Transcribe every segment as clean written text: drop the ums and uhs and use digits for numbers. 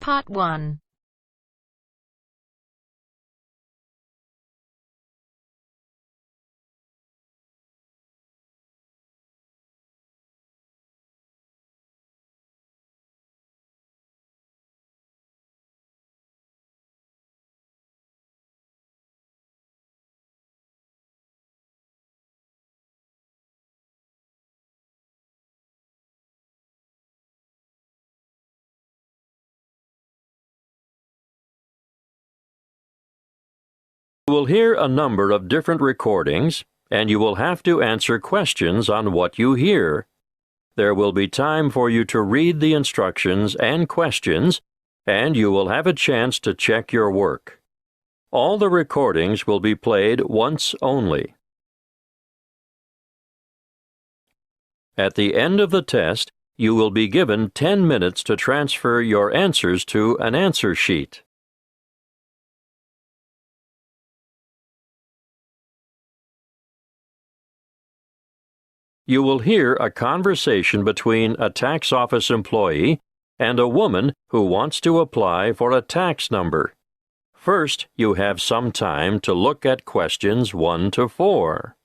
Part 1. You will hear a number of different recordings, and you will have to answer questions on what you hear. There will be time for you to read the instructions and questions, and you will have a chance to check your work. All the recordings will be played once only. At the end of the test, you will be given 10 minutes to transfer your answers to an answer sheet. You will hear a conversation between a tax office employee and a woman who wants to apply for a tax number. First, you have some time to look at questions 1 to 4.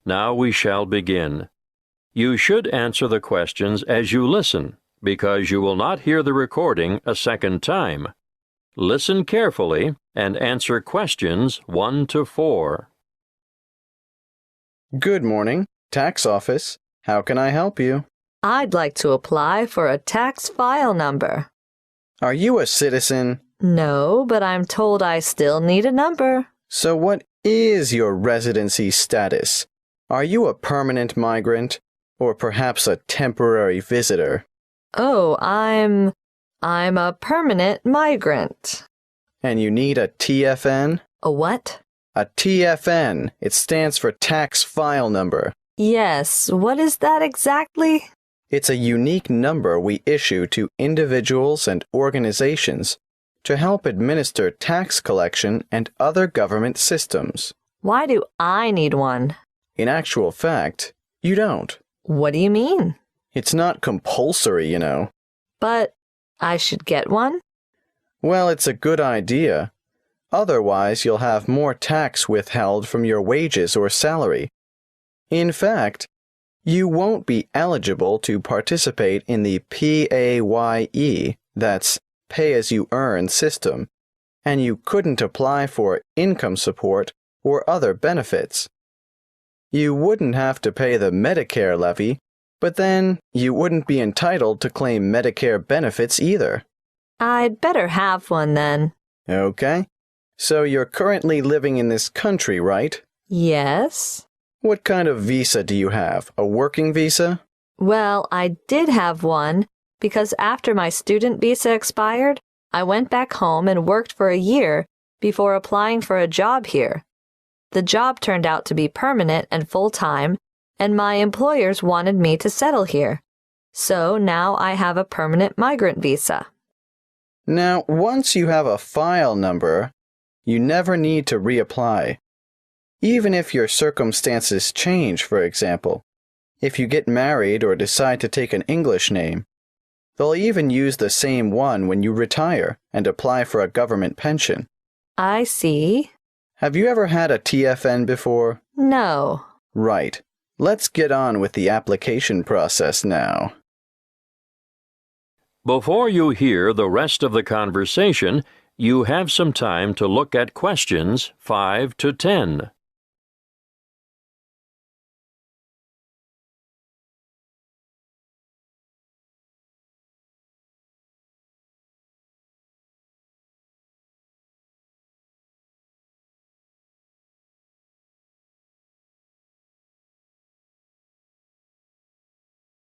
Now we shall begin. You should answer the questions as you listen, because you will not hear the recording a second time. Listen carefully and answer questions 1 to 4. Good morning, tax office. How can I help you? I'd like to apply for a tax file number. Are you a citizen? No, but I'm told I still need a number. So what is your residency status? Are you a permanent migrant, or perhaps a temporary visitor? Oh, I'm a permanent migrant. And you need a TFN? A what? A TFN. It stands for tax file number. Yes, what is that exactly? It's a unique number we issue to individuals and organizations to help administer tax collection and other government systems. Why do I need one? In actual fact, you don't. What do you mean? It's not compulsory, you know. But I should get one? Well, it's a good idea. Otherwise, you'll have more tax withheld from your wages or salary. In fact, you won't be eligible to participate in the PAYE, that's pay-as-you-earn system, and you couldn't apply for income support or other benefits. You wouldn't have to pay the Medicare levy, but then you wouldn't be entitled to claim Medicare benefits either. I'd better have one then. Okay. So you're currently living in this country, right? Yes. What kind of visa do you have? A working visa? Well, I did have one because after my student visa expired, I went back home and worked for a year before applying for a job here. The job turned out to be permanent and full-time, and my employers wanted me to settle here. So now I have a permanent migrant visa. Now, once you have a file number, you never need to reapply. Even if your circumstances change, for example, if you get married or decide to take an English name, they'll even use the same one when you retire and apply for a government pension. I see. Have you ever had a TFN before? No. Right. Let's get on with the application process now. Before you hear the rest of the conversation, you have some time to look at questions 5 to 10.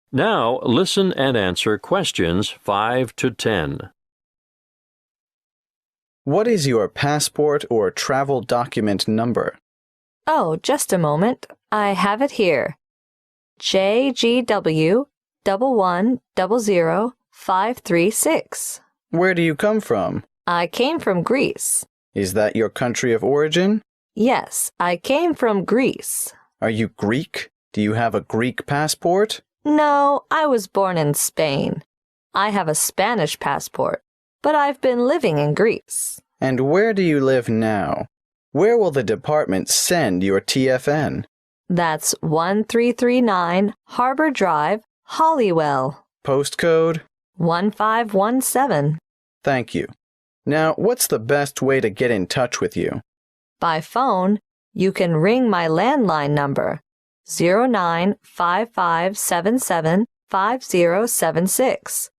Now, listen and answer questions 5 to 10. What is your passport or travel document number? Oh, just a moment. I have it here. JGW1100536. Where do you come from? I came from Greece. Is that your country of origin? Yes, I came from Greece. Are you Greek? Do you have a Greek passport? No, I was born in Spain. I have a Spanish passport, but I've been living in Greece. And where do you live now? Where will the department send your TFN? That's 1339 Harbor Drive, Hollywell. Postcode? 1517. Thank you. Now, what's the best way to get in touch with you? By phone, you can ring my landline number, 0955775076.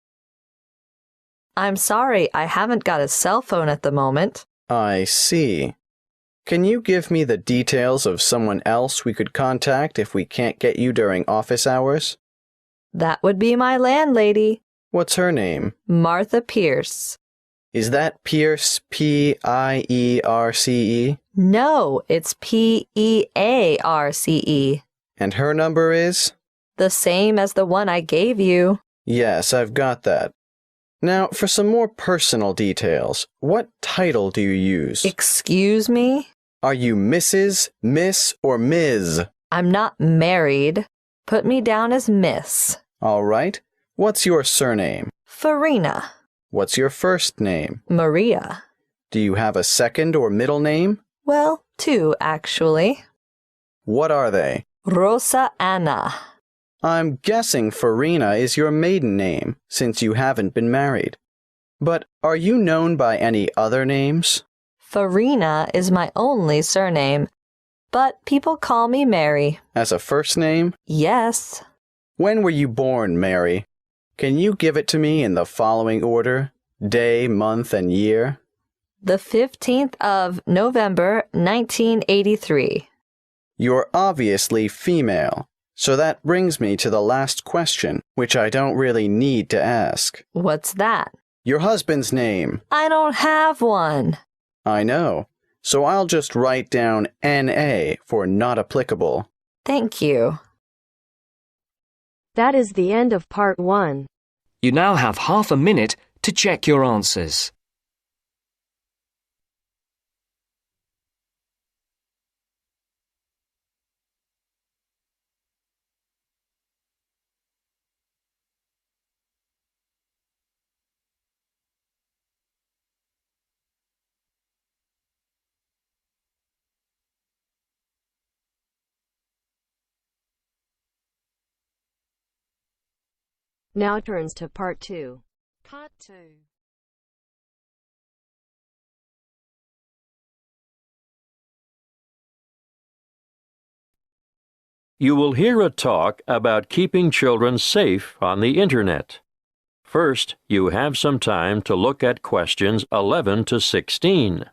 I'm sorry, I haven't got a cell phone at the moment. I see. Can you give me the details of someone else we could contact if we can't get you during office hours? That would be my landlady, What's her name? Martha Pierce. Is that Pierce, P-I-E-R-C-E? No, it's P-E-A-R-C-E. And her number is? The same as the one I gave you. Yes, I've got that. Now, for some more personal details, what title do you use? Excuse me? Are you Mrs., Miss, or Ms.? I'm not married. Put me down as Miss. All right. What's your surname? Farina. What's your first name? Maria. Do you have a second or middle name? Well, two, actually. What are they? Rosa Anna. I'm guessing Farina is your maiden name, since you haven't been married. But are you known by any other names? Farina is my only surname, but people call me Mary. As a first name? Yes. When were you born, Mary? Can you give it to me in the following order? Day, month, and year? The 15th of November, 1983. You're obviously female, so that brings me to the last question, which I don't really need to ask. What's that? Your husband's name. I don't have one. I know, so I'll just write down N.A. for not applicable. Thank you. That is the end of part 1. You now have half a minute to check your answers. Now turns to part 2. Part 2. You will hear a talk about keeping children safe on the Internet. First, you have some time to look at questions 11 to 16.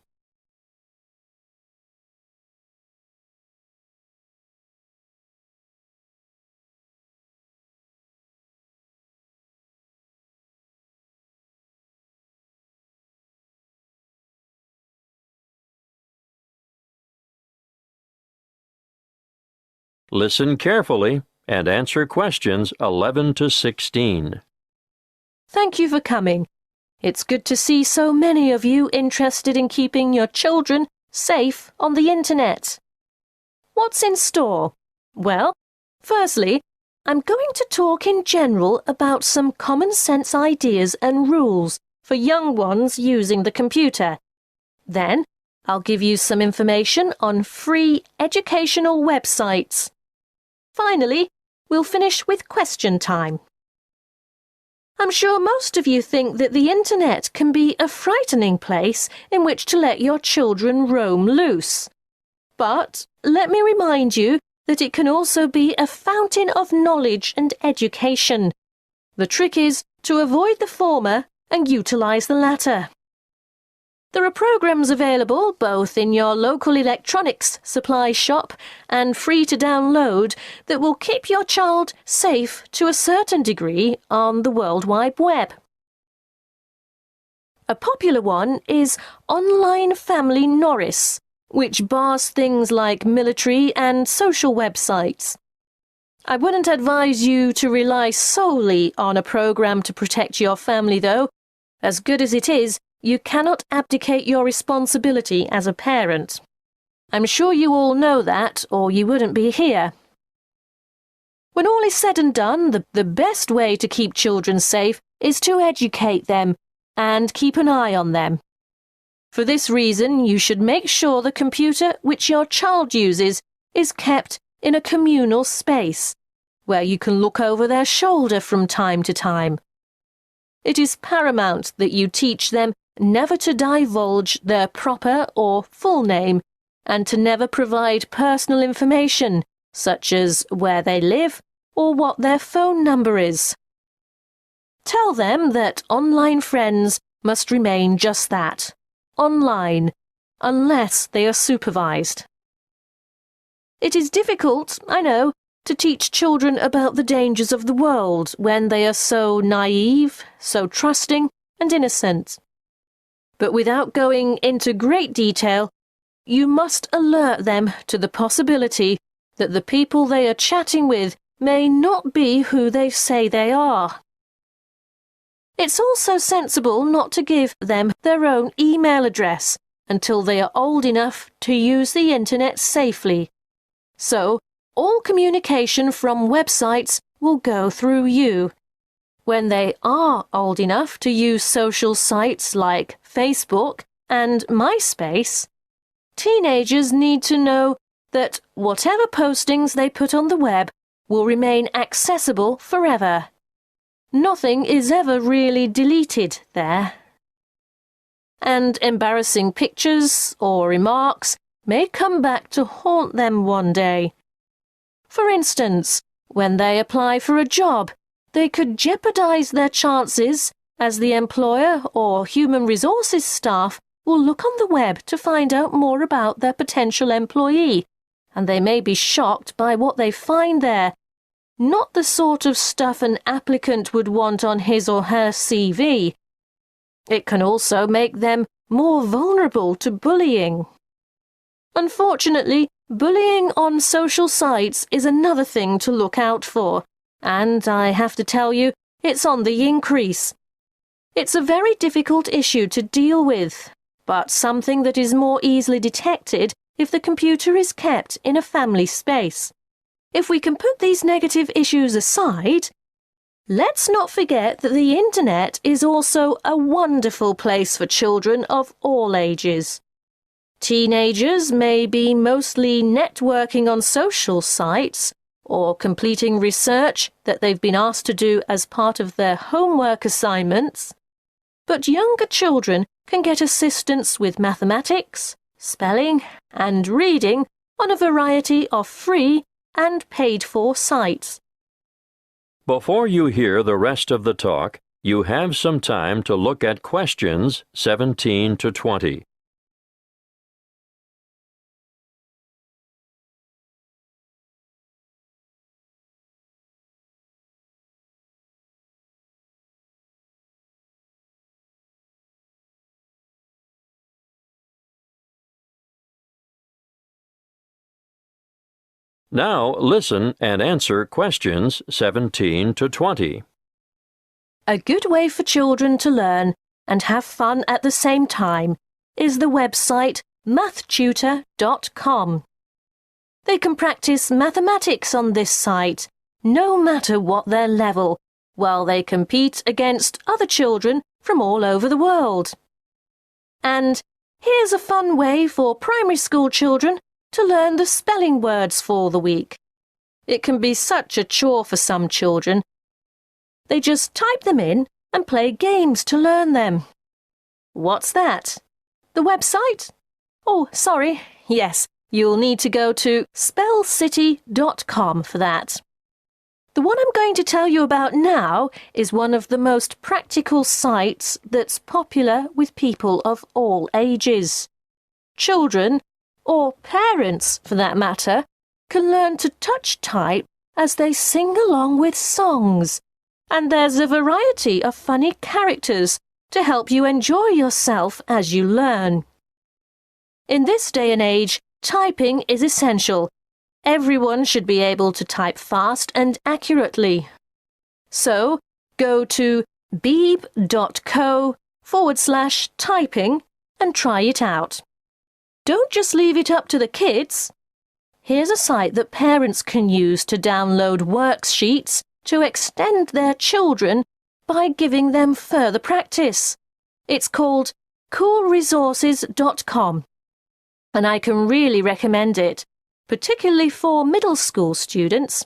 Listen carefully and answer questions 11 to 16. Thank you for coming. It's good to see so many of you interested in keeping your children safe on the internet. What's in store? Well, firstly, I'm going to talk in general about some common sense ideas and rules for young ones using the computer. Then, I'll give you some information on free educational websites. Finally, we'll finish with question time. I'm sure most of you think that the internet can be a frightening place in which to let your children roam loose. But let me remind you that it can also be a fountain of knowledge and education. The trick is to avoid the former and utilize the latter. There are programs available both in your local electronics supply shop and free to download that will keep your child safe to a certain degree on the World Wide Web. A popular one is Online Family Norris, which bars things like military and social websites. I wouldn't advise you to rely solely on a program to protect your family, though. As good as it is, you cannot abdicate your responsibility as a parent. I'm sure you all know that, or you wouldn't be here. When all is said and done, the best way to keep children safe is to educate them and keep an eye on them. For this reason, you should make sure the computer which your child uses is kept in a communal space, where you can look over their shoulder from time to time. It is paramount that you teach them never to divulge their proper or full name, and to never provide personal information, such as where they live or what their phone number is. Tell them that online friends must remain just that, online, unless they are supervised. It is difficult, I know, to teach children about the dangers of the world when they are so naive, so trusting and innocent. But without going into great detail, you must alert them to the possibility that the people they are chatting with may not be who they say they are. It's also sensible not to give them their own email address until they are old enough to use the internet safely. So, all communication from websites will go through you. When they are old enough to use social sites like Facebook and MySpace, teenagers need to know that whatever postings they put on the web will remain accessible forever. Nothing is ever really deleted there. And embarrassing pictures or remarks may come back to haunt them one day. For instance, when they apply for a job, they could jeopardize their chances as the employer or human resources staff will look on the web to find out more about their potential employee, and they may be shocked by what they find there. Not the sort of stuff an applicant would want on his or her CV. It can also make them more vulnerable to bullying. Unfortunately, bullying on social sites is another thing to look out for, and I have to tell you, it's on the increase. It's a very difficult issue to deal with, but something that is more easily detected if the computer is kept in a family space. If we can put these negative issues aside, let's not forget that the internet is also a wonderful place for children of all ages. Teenagers may be mostly networking on social sites or completing research that they've been asked to do as part of their homework assignments, but younger children can get assistance with mathematics, spelling, and reading on a variety of free and paid-for sites. Before you hear the rest of the talk, you have some time to look at questions 17 to 20. Now listen and answer questions 17 to 20. A good way for children to learn and have fun at the same time is the website mathtutor.com. They can practice mathematics on this site, no matter what their level, while they compete against other children from all over the world. And here's a fun way for primary school children to learn the spelling words for the week. It can be such a chore for some children. They just type them in and play games to learn them. What's that? The website? Oh, sorry. Yes, you'll need to go to spellcity.com for that. The one I'm going to tell you about now is one of the most practical sites that's popular with people of all ages. Children, or parents for that matter, can learn to touch type as they sing along with songs. And there's a variety of funny characters to help you enjoy yourself as you learn. In this day and age, typing is essential. Everyone should be able to type fast and accurately. So, go to beeb.co/typing and try it out. Don't just leave it up to the kids. Here's a site that parents can use to download worksheets to extend their children by giving them further practice. It's called coolresources.com, and I can really recommend it, particularly for middle school students.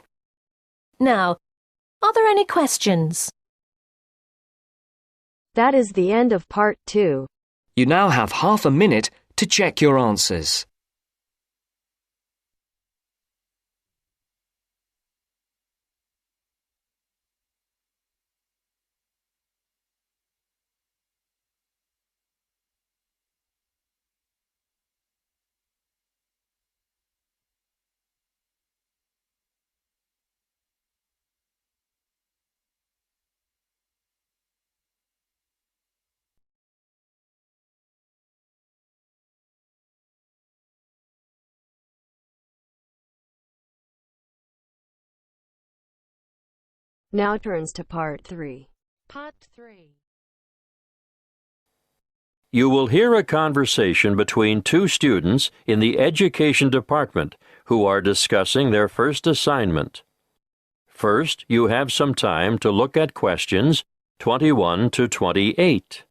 Now, are there any questions? That is the end of part 2. You now have half a minute to check your answers. Now turns to part 3. Part 3. You will hear a conversation between two students in the education department who are discussing their first assignment. First, you have some time to look at questions 21 to 28.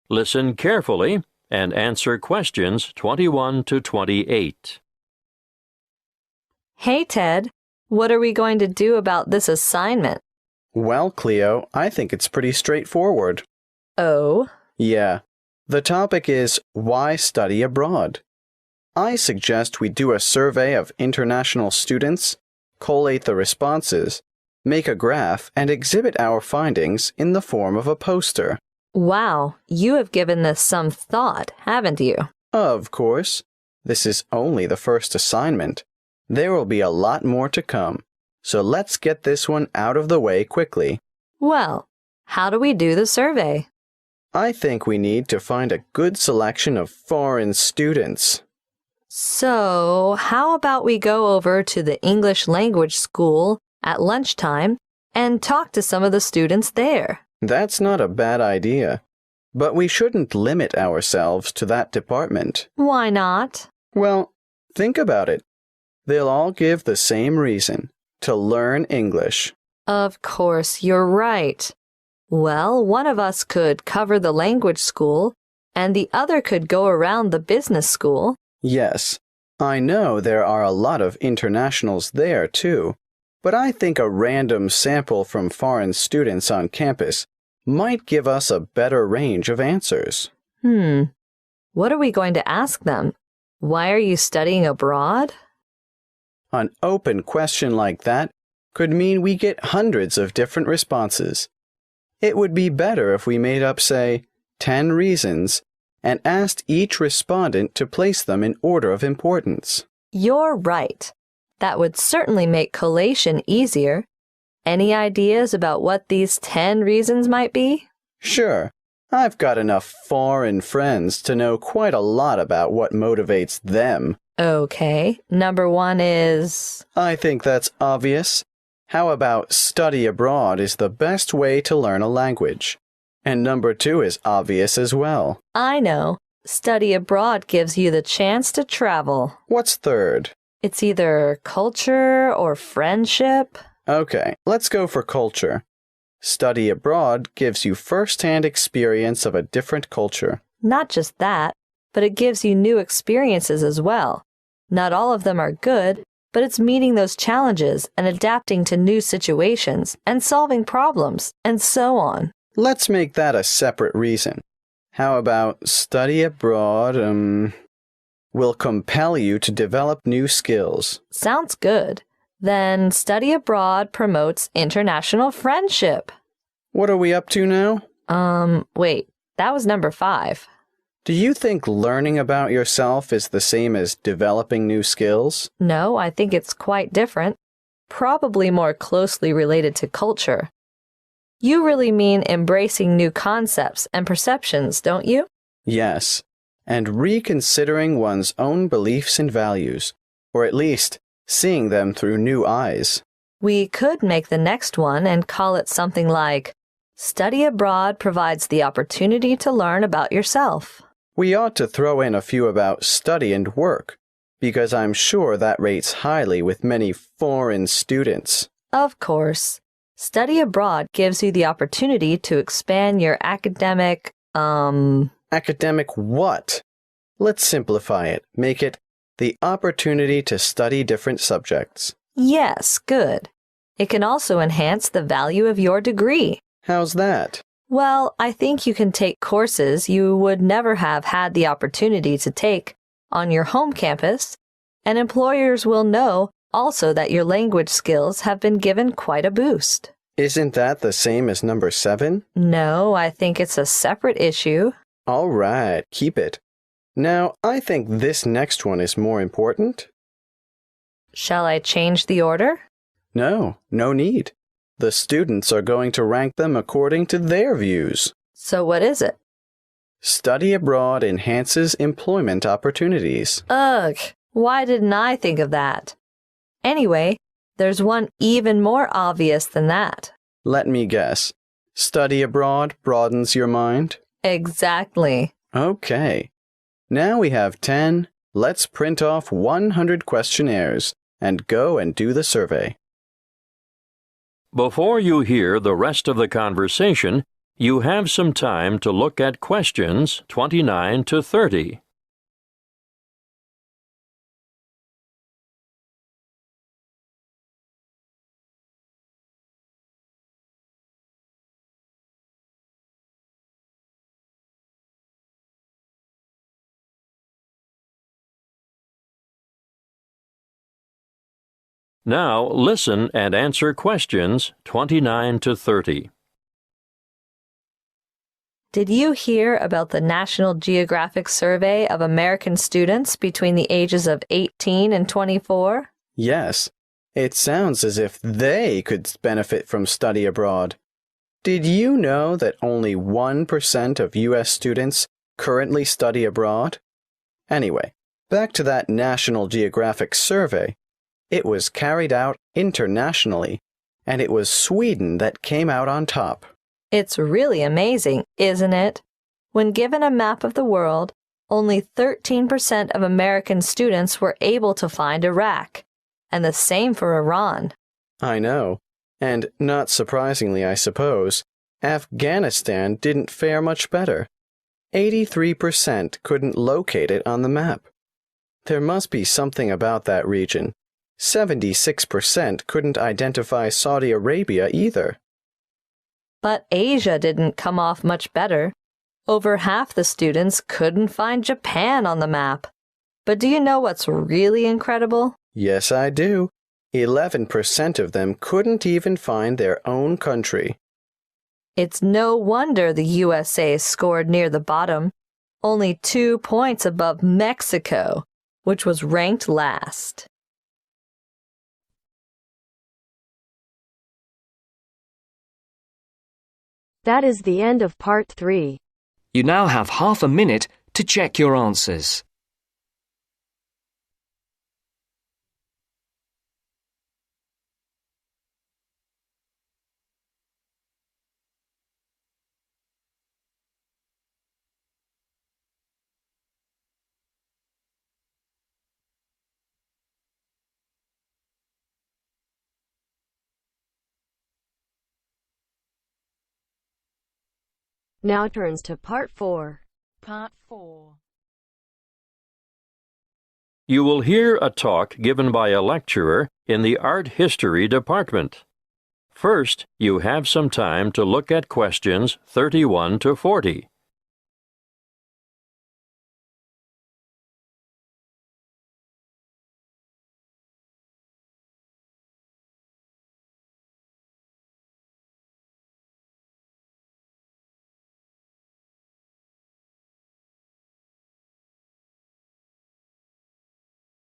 Listen carefully and answer questions 21 to 28. Hey, Ted, what are we going to do about this assignment? Well, Cleo, I think it's pretty straightforward. Oh? Yeah. The topic is why study abroad? I suggest we do a survey of international students, collate the responses, make a graph, and exhibit our findings in the form of a poster. Wow, you have given this some thought, haven't you? Of course. This is only the first assignment. There will be a lot more to come. So let's get this one out of the way quickly. Well, how do we do the survey? I think we need to find a good selection of foreign students. So, how about we go over to the English language school at lunchtime and talk to some of the students there? That's not a bad idea. But we shouldn't limit ourselves to that department. Why not? Well, think about it. They'll all give the same reason, to learn English. Of course, you're right. Well, one of us could cover the language school, and the other could go around the business school. Yes, I know there are a lot of internationals there, too. But I think a random sample from foreign students on campus might give us a better range of answers. What are we going to ask them? Why are you studying abroad? An open question like that could mean we get hundreds of different responses. It would be better if we made up, say, 10 reasons and asked each respondent to place them in order of importance. You're right. That would certainly make collation easier. Any ideas about what these 10 reasons might be? Sure. I've got enough foreign friends to know quite a lot about what motivates them. Okay. Number 1 is... I think that's obvious. How about study abroad is the best way to learn a language? And number 2 is obvious as well. I know. Study abroad gives you the chance to travel. What's third? It's either culture or friendship. Okay, let's go for culture. Study abroad gives you first-hand experience of a different culture. Not just that, but it gives you new experiences as well. Not all of them are good, but it's meeting those challenges and adapting to new situations and solving problems and so on. Let's make that a separate reason. How about study abroad, will compel you to develop new skills? Sounds good. Then study abroad promotes international friendship. What are we up to now? Wait, that was number 5. Do you think learning about yourself is the same as developing new skills? No, I think it's quite different. Probably more closely related to culture. You really mean embracing new concepts and perceptions, don't you? Yes, and reconsidering one's own beliefs and values, or at least seeing them through new eyes. We could make the next one and call it something like, Study abroad provides the opportunity to learn about yourself. We ought to throw in a few about study and work, because I'm sure that rates highly with many foreign students. Of course. Study abroad gives you the opportunity to expand your academic, Academic what? Let's simplify it. Make it the opportunity to study different subjects. Yes, good. It can also enhance the value of your degree. How's that? Well, I think you can take courses you would never have had the opportunity to take on your home campus, and employers will know also that your language skills have been given quite a boost. Isn't that the same as number 7? No, I think it's a separate issue. All right, keep it. Now, I think this next one is more important. Shall I change the order? No need. The students are going to rank them according to their views. So what is it? Study abroad enhances employment opportunities. Ugh, why didn't I think of that? Anyway, there's one even more obvious than that. Let me guess. Study abroad broadens your mind? Exactly. Okay. Now we have 10. Let's print off 100 questionnaires and go and do the survey. Before you hear the rest of the conversation, you have some time to look at questions 29 to 30. Now listen and answer questions 29 to 30. Did you hear about the National Geographic survey of American students between the ages of 18 and 24? Yes. It sounds as if they could benefit from study abroad. Did you know that only 1% of U.S. students currently study abroad? Anyway, back to that National Geographic survey. It was carried out internationally, and it was Sweden that came out on top. It's really amazing, isn't it? When given a map of the world, only 13% of American students were able to find Iraq, and the same for Iran. I know, and not surprisingly, I suppose, Afghanistan didn't fare much better. 83% couldn't locate it on the map. There must be something about that region. 76% couldn't identify Saudi Arabia either. But Asia didn't come off much better. Over half the students couldn't find Japan on the map. But do you know what's really incredible? Yes, I do. 11% of them couldn't even find their own country. It's no wonder the USA scored near the bottom, only 2 points above Mexico, which was ranked last. That is the end of part 3. You now have half a minute to check your answers. Now turns to part 4. Part 4. You will hear a talk given by a lecturer in the art history department. First, you have some time to look at questions 31 to 40.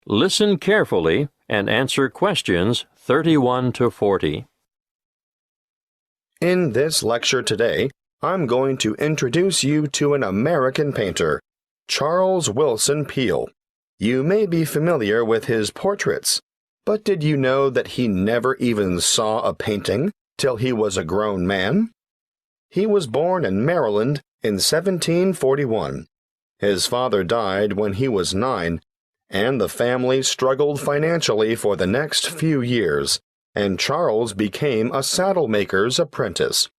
Listen carefully and answer questions 31 to 40. In this lecture today, I'm going to introduce you to an American painter, Charles Willson Peale. You may be familiar with his portraits, but did you know that he never even saw a painting till he was a grown man? He was born in Maryland in 1741. His father died when he was 9, and the family struggled financially for the next few years, and Charles became a saddle maker's apprentice.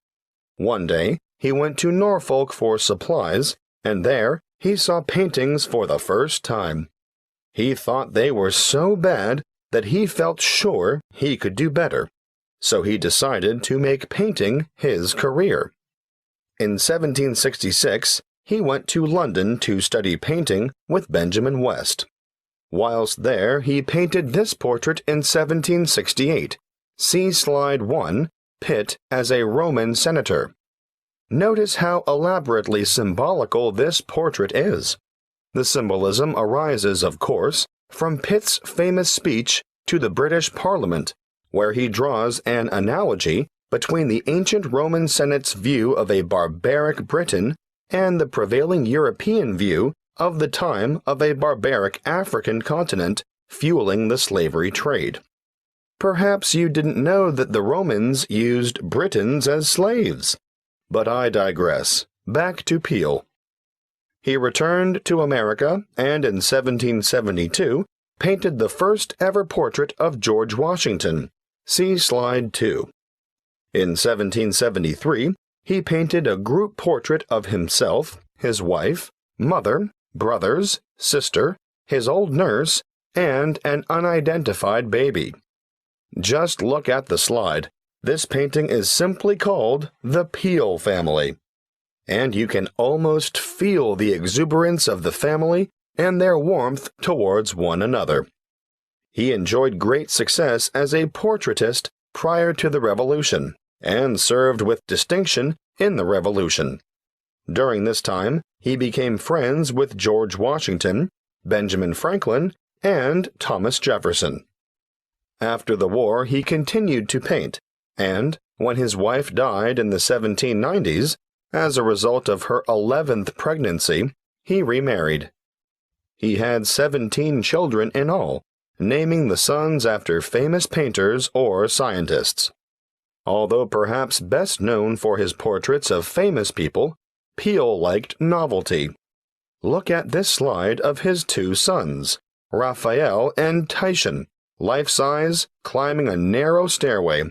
One day, he went to Norfolk for supplies, and there he saw paintings for the first time. He thought they were so bad that he felt sure he could do better, so he decided to make painting his career. In 1766, he went to London to study painting with Benjamin West. Whilst there, he painted this portrait in 1768. See Slide 1, Pitt as a Roman senator. Notice how elaborately symbolical this portrait is. The symbolism arises, of course, from Pitt's famous speech to the British Parliament, where he draws an analogy between the ancient Roman Senate's view of a barbaric Britain and the prevailing European view of the time of a barbaric African continent fueling the slavery trade. Perhaps you didn't know that the Romans used Britons as slaves. But I digress. Back to Peale. He returned to America and in 1772 painted the first ever portrait of George Washington. See Slide 2. In 1773, he painted a group portrait of himself, his wife, mother, brothers, sister, his old nurse, and an unidentified baby. Just look at the slide. This painting is simply called the Peale family. And you can almost feel the exuberance of the family and their warmth towards one another. He enjoyed great success as a portraitist prior to the Revolution, and served with distinction in the Revolution. During this time, he became friends with George Washington, Benjamin Franklin, and Thomas Jefferson. After the war, he continued to paint, and, when his wife died in the 1790s, as a result of her 11th pregnancy, he remarried. He had 17 children in all, naming the sons after famous painters or scientists. Although perhaps best known for his portraits of famous people, Peale liked novelty. Look at this slide of his 2 sons, Raphael and Titian, life-size, climbing a narrow stairway.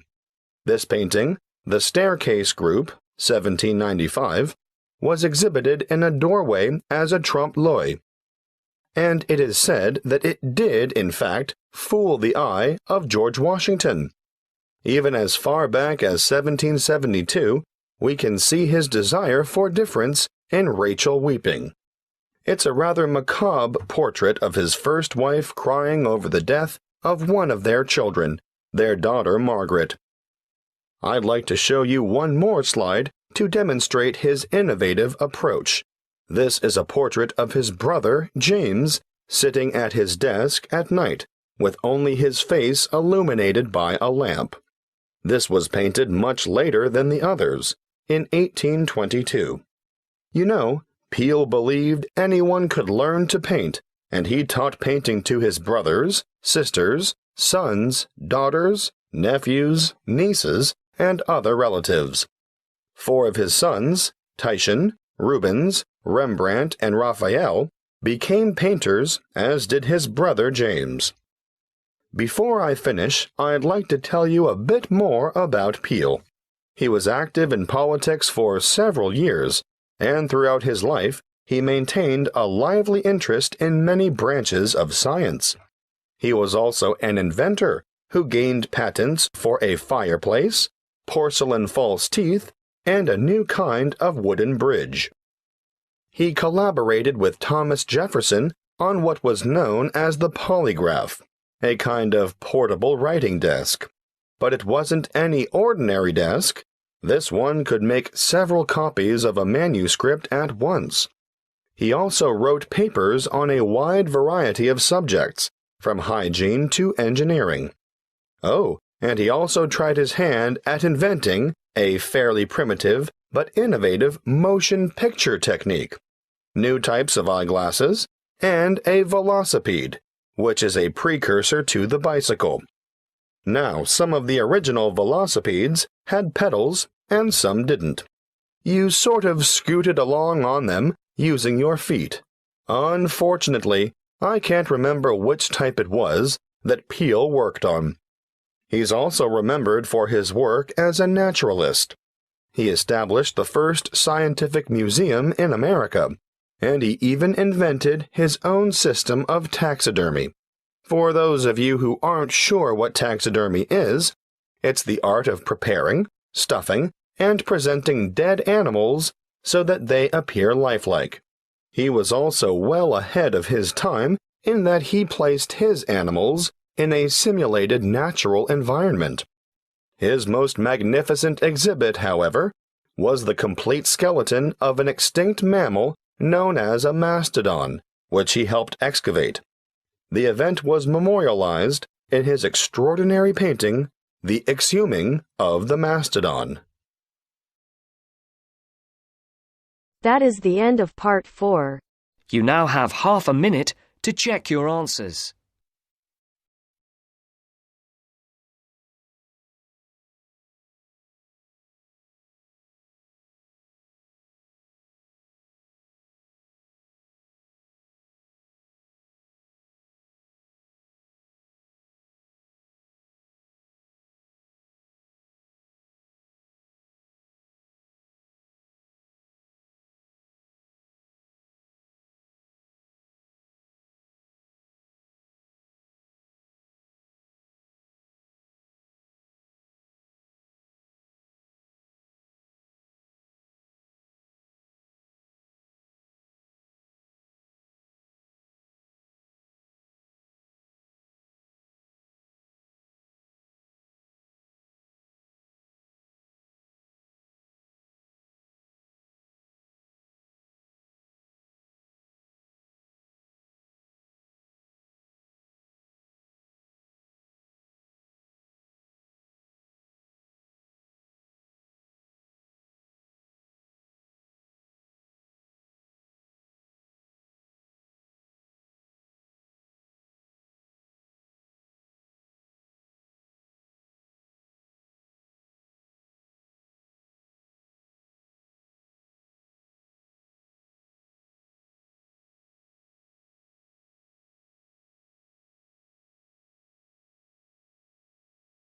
This painting, The Staircase Group, 1795, was exhibited in a doorway as a trompe-l'oeil. And it is said that it did, in fact, fool the eye of George Washington. Even as far back as 1772, we can see his desire for difference in Rachel weeping. It's a rather macabre portrait of his first wife crying over the death of one of their children, their daughter Margaret. I'd like to show you one more slide to demonstrate his innovative approach. This is a portrait of his brother, James, sitting at his desk at night, with only his face illuminated by a lamp. This was painted much later than the others, in 1822. You know, Peale believed anyone could learn to paint, and he taught painting to his brothers, sisters, sons, daughters, nephews, nieces, and other relatives. 4 of his sons, Titian, Rubens, Rembrandt, and Raphael, became painters, as did his brother James. Before I finish, I'd like to tell you a bit more about Peale. He was active in politics for several years, and throughout his life, he maintained a lively interest in many branches of science. He was also an inventor who gained patents for a fireplace, porcelain false teeth, and a new kind of wooden bridge. He collaborated with Thomas Jefferson on what was known as the polygraph, a kind of portable writing desk. But it wasn't any ordinary desk. This one could make several copies of a manuscript at once. He also wrote papers on a wide variety of subjects, from hygiene to engineering. Oh, and he also tried his hand at inventing a fairly primitive but innovative motion picture technique, new types of eyeglasses, and a velocipede, which is a precursor to the bicycle. Now, some of the original velocipedes had pedals and some didn't. You sort of scooted along on them using your feet. Unfortunately, I can't remember which type it was that Peale worked on. He's also remembered for his work as a naturalist. He established the first scientific museum in America, and he even invented his own system of taxidermy. For those of you who aren't sure what taxidermy is, it's the art of preparing, stuffing, and presenting dead animals so that they appear lifelike. He was also well ahead of his time in that he placed his animals in a simulated natural environment. His most magnificent exhibit, however, was the complete skeleton of an extinct mammal known as a mastodon, which he helped excavate. The event was memorialized in his extraordinary painting, The Exhuming of the Mastodon. That is the end of part 4. You now have half a minute to check your answers.